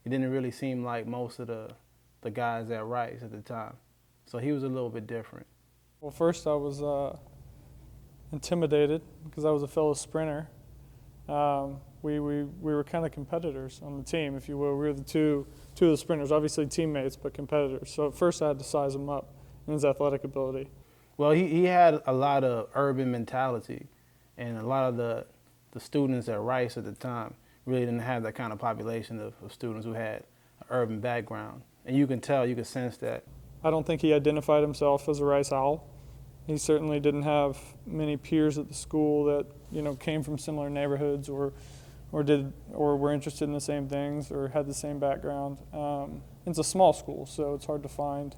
he didn't really seem like most of the guys at Rice at the time. So he was a little bit different. Well, first I was intimidated because I was a fellow sprinter. We were kind of competitors on the team, if you will. We were the two of the sprinters, obviously teammates, but competitors. So at first I had to size him up in his athletic ability. Well, he had a lot of urban mentality, and a lot of the students at Rice at the time really didn't have that kind of population of students who had an urban background. And you can tell, you can sense that. I don't think he identified himself as a Rice Owl. He certainly didn't have many peers at the school that, you know, came from similar neighborhoods or were interested in the same things or had the same background. It's a small school, so it's hard to find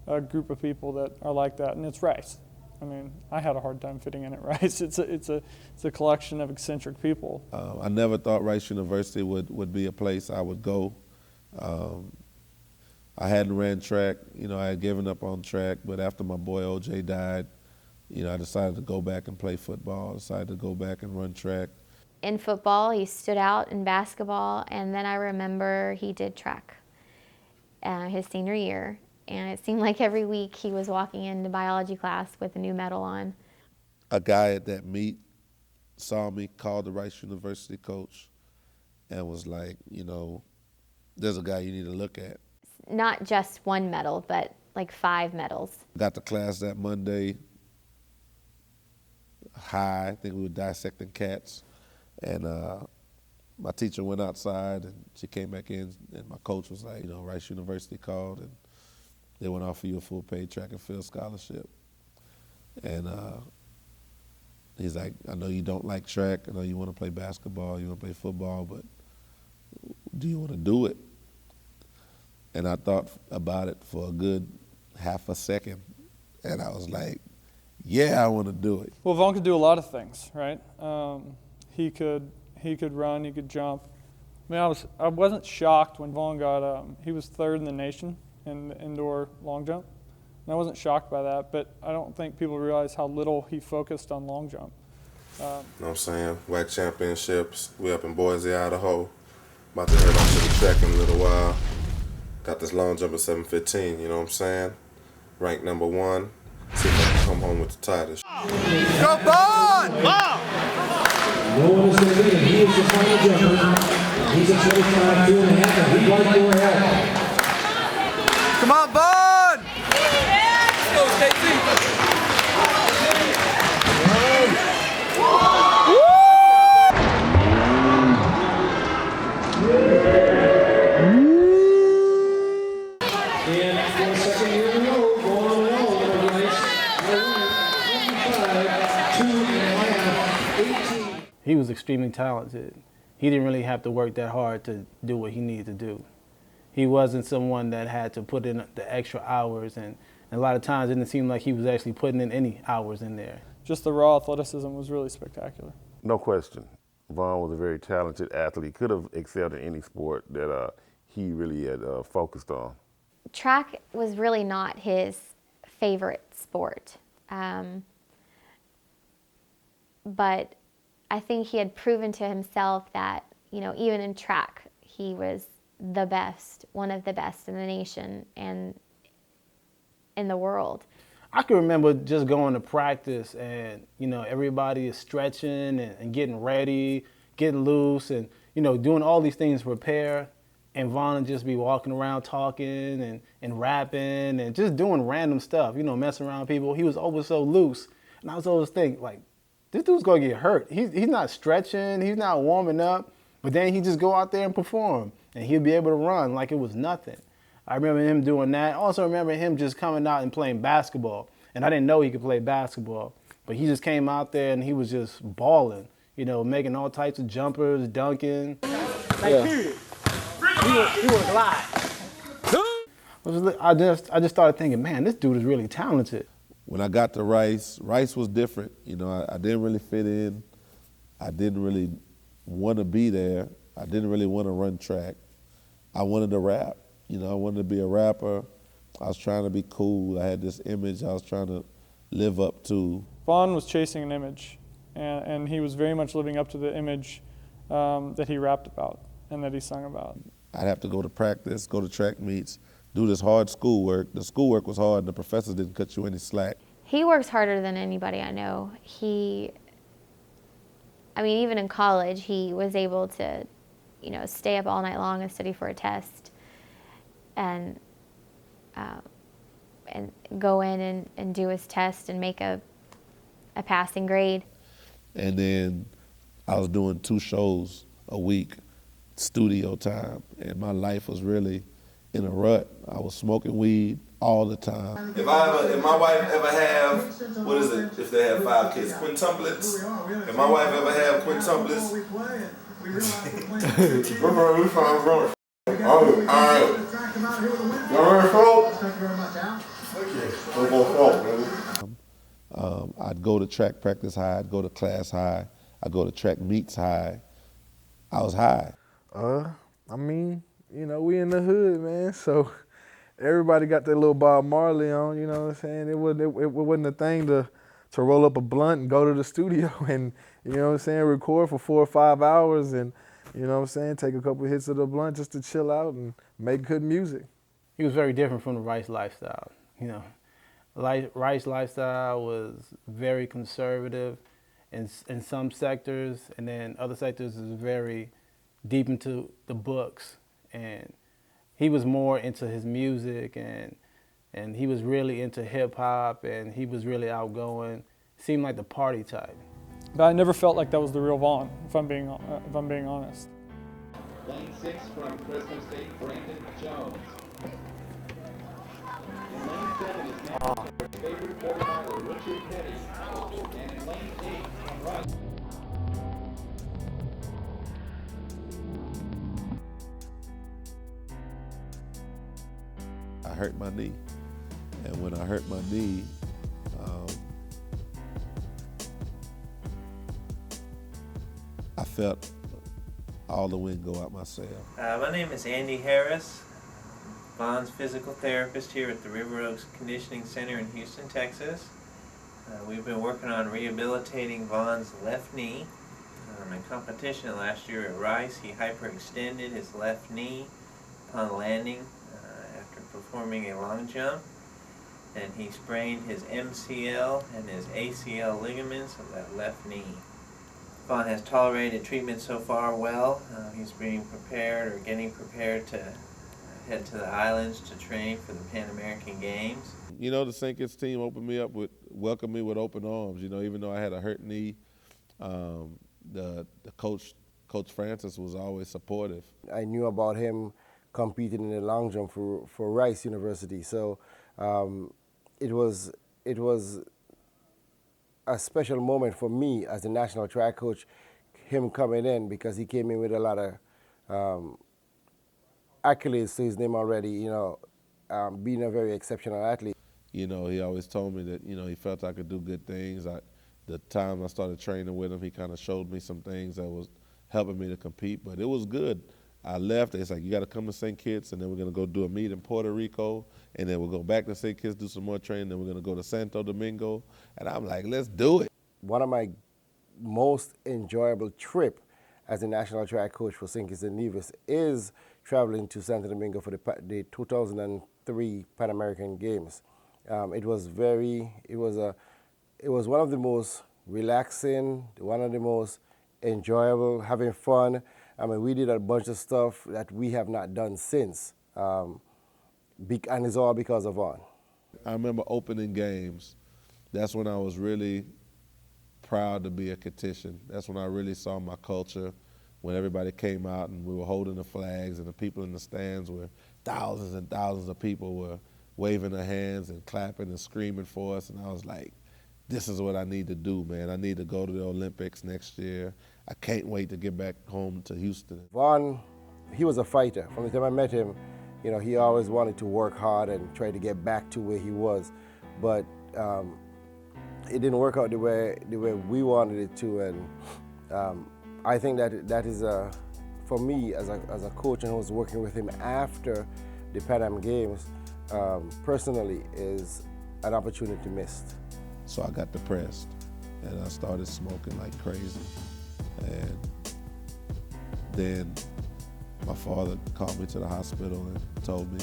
a group of people that are like that, and it's Rice. I mean, I had a hard time fitting in at Rice. It's a collection of eccentric people. I never thought Rice University would be a place I would go. I hadn't ran track, you know, I had given up on track, but after my boy OJ died, you know, I decided to go back and play football. I decided to go back and run track. In football, he stood out in basketball, and then I remember he did track his senior year, and it seemed like every week he was walking into biology class with a new medal on. A guy at that meet saw me, called the Rice University coach, and was like, you know, there's a guy you need to look at. Not just one medal, but like 5 medals. Got to class that Monday, high, I think we were dissecting cats, and my teacher went outside and she came back in, and my coach was like, you know, Rice University called and they want to offer you a full paid track and field scholarship. And he's like, I know you don't like track, I know you want to play basketball, you want to play football, but do you want to do it? And I thought about it for a good half a second, and I was like, yeah, I want to do it. Well, Vaughn could do a lot of things, right? He could run, he could jump. I mean, I wasn't shocked when Vaughn got, he was 3rd in the nation in the indoor long jump. And I wasn't shocked by that, but I don't think people realize how little he focused on long jump. You know what I'm saying? WAC championships, we up in Boise, Idaho. About to head off to the track in a little while. Got this long jump at 7:15, you know what I'm saying? Ranked #1. See if I can come home with the title. Go Bond! No one is the lead. He is the final jumper. He's a 25, 2.5, and he's right more ahead. Come on, Bond! Let's go, Stacy. And for the second year in a row, going on the Rice, 25, 2.5, 18. He was extremely talented. He didn't really have to work that hard to do what he needed to do. He wasn't someone that had to put in the extra hours, and a lot of times it didn't seem like he was actually putting in any hours in there. Just the raw athleticism was really spectacular. No question. Vaughn was a very talented athlete. Could have excelled in any sport that he really had focused on. Track was really not his favorite sport, but I think he had proven to himself that, you know, even in track, he was the best, one of the best in the nation and in the world. I can remember just going to practice and, you know, everybody is stretching and getting ready, getting loose and, you know, doing all these things to prepare. And Vaughn would just be walking around talking and rapping and just doing random stuff, you know, messing around with people. He was always so loose. And I was always thinking, like, this dude's going to get hurt. He's not stretching. He's not warming up. But then he just go out there and perform. And he'll be able to run like it was nothing. I remember him doing that. I also remember him just coming out and playing basketball. And I didn't know he could play basketball. But he just came out there and he was just balling, you know, making all types of jumpers, dunking. Yeah. He was live. I just started thinking, man, this dude is really talented. When I got to Rice, Rice was different. You know, I didn't really fit in. I didn't really want to be there. I didn't really want to run track. I wanted to rap. You know, I wanted to be a rapper. I was trying to be cool. I had this image I was trying to live up to. Vaughn was chasing an image, and he was very much living up to the image that he rapped about and that he sung about. I'd have to go to practice, go to track meets, do this hard schoolwork. The schoolwork was hard and the professors didn't cut you any slack. He works harder than anybody I know. I mean, even in college, he was able to, stay up all night long and study for a test and go in and do his test and make a passing grade. And then I was doing 2 shows a week, studio time, and my life was really in a rut. I was smoking weed all the time. If my wife ever have, what is it, if they have 5 kids, quintuplets? If my wife ever have quintuplets? I'd go to track practice high, I'd go to class high, I'd go to track meets high. I was high. I mean, we in the hood, man, so everybody got their little Bob Marley on, you know what I'm saying? It wasn't a thing to roll up a blunt and go to the studio and, record for 4 or 5 hours and, take a couple hits of the blunt just to chill out and make good music. He was very different from the Rice lifestyle, Rice lifestyle was very conservative in some sectors, and then other sectors is very deep into the books. And he was more into his music, and he was really into hip hop, and he was really outgoing. Seemed like the party type. But I never felt like that was the real Vaughn, if I'm being honest. Lane 6 from Fresno State, Brandon Jones. In lane 7 is now favorite quarterback, Richard Petty. And in lane 8 from Rice. I hurt my knee, and when I hurt my knee, I felt all the wind go out my sail. My name is Andy Harris, Vaughn's physical therapist here at the River Oaks Conditioning Center in Houston, Texas. We've been working on rehabilitating Vaughn's left knee. In competition last year at Rice, he hyperextended his left knee upon landing after performing a long jump, and he sprained his MCL and his ACL ligaments of that left knee. Vaughn has tolerated treatment so far well. He's being prepared or getting prepared to head to the islands to train for the Pan American Games. The St. Kitts team welcomed me with open arms. Even though I had a hurt knee, the coach Francis was always supportive. I knew about him competing in the long jump for Rice University, so it was a special moment for me as a national track coach, him coming in, because he came in with a lot of accolades to his name already, being a very exceptional athlete. He always told me that, he felt I could do good things. The time I started training with him, he kind of showed me some things that was helping me to compete, but it was good. I left, it's like, you got to come to St. Kitts, and then we're going to go do a meet in Puerto Rico, and then we'll go back to St. Kitts, do some more training, then we're going to go to Santo Domingo, and I'm like, let's do it. One of my most enjoyable trip as a national track coach for St. Kitts and Nevis is traveling to Santo Domingo for the 2003 Pan American Games. It was one of the most relaxing, one of the most enjoyable, having fun. We did a bunch of stuff that we have not done since, and it's all because of Vaughn. I remember opening games. That's when I was really proud to be a Kittitian. That's when I really saw my culture, when everybody came out and we were holding the flags and the people in the stands were thousands and thousands of people were waving their hands and clapping and screaming for us, and I was like, this is what I need to do, man. I need to go to the Olympics next year. I can't wait to get back home to Houston. Vaughn, he was a fighter. From the time I met him, he always wanted to work hard and try to get back to where he was. But it didn't work out the way we wanted it to. And I think that is, for me as a coach and who was working with him after the Pan Am Games, personally, is an opportunity missed. So I got depressed and I started smoking like crazy. And then my father called me to the hospital and told me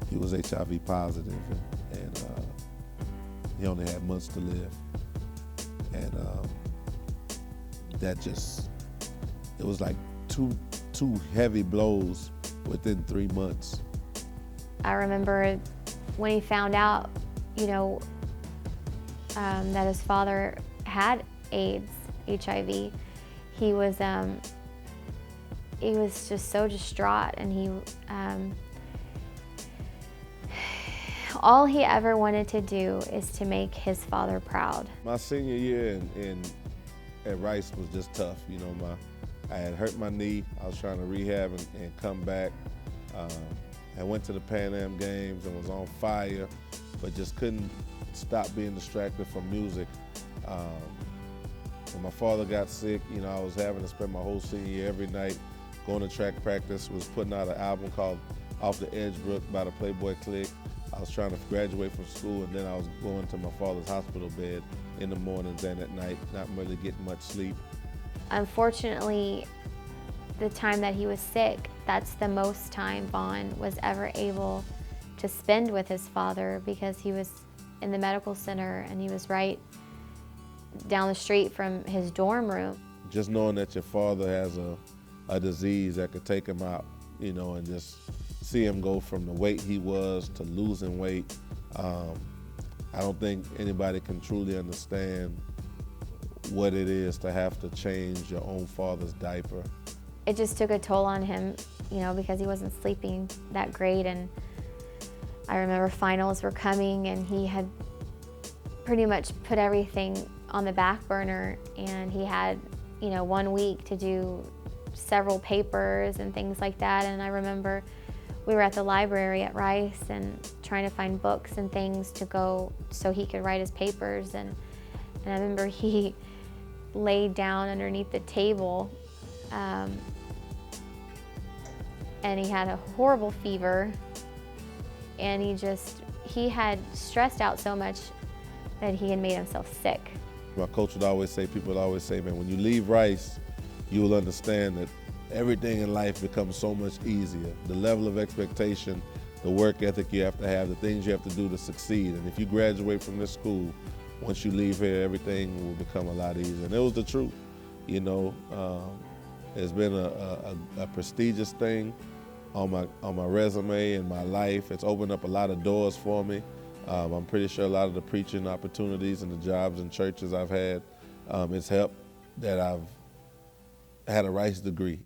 he was HIV positive, and he only had months to live. And that just, it was like two heavy blows within 3 months. I remember when he found out, that his father had AIDS, HIV, he was just so distraught, and all he ever wanted to do is to make his father proud. My senior year at Rice was just tough. I had hurt my knee. I was trying to rehab and come back. I went to the Pan Am Games and was on fire, but just couldn't stop being distracted from music. When my father got sick, I was having to spend my whole senior year every night going to track practice, was putting out an album called Off the Edge Brook by the Playboy Clique. I was trying to graduate from school, and then I was going to my father's hospital bed in the mornings and at night, not really getting much sleep. Unfortunately, the time that he was sick, that's the most time Vaughn was ever able to spend with his father, because he was in the medical center and he was right down the street from his dorm room. Just knowing that your father has a disease that could take him out, and just see him go from the weight he was to losing weight. I don't think anybody can truly understand what it is to have to change your own father's diaper. It just took a toll on him, because he wasn't sleeping that great. And I remember finals were coming, and he had pretty much put everything on the back burner, and he had, 1 week to do several papers and things like that. And I remember we were at the library at Rice and trying to find books and things to go so he could write his papers. And I remember he laid down underneath the table, and he had a horrible fever, and he had stressed out so much that he had made himself sick. My coach would always say, people would always say, man, when you leave Rice, you will understand that everything in life becomes so much easier. The level of expectation, the work ethic you have to have, the things you have to do to succeed. And if you graduate from this school, once you leave here, everything will become a lot easier. And it was the truth. It's been a prestigious thing on my resume and my life. It's opened up a lot of doors for me. I'm pretty sure a lot of the preaching opportunities and the jobs and churches I've had, it's helped that I've had a Rice degree.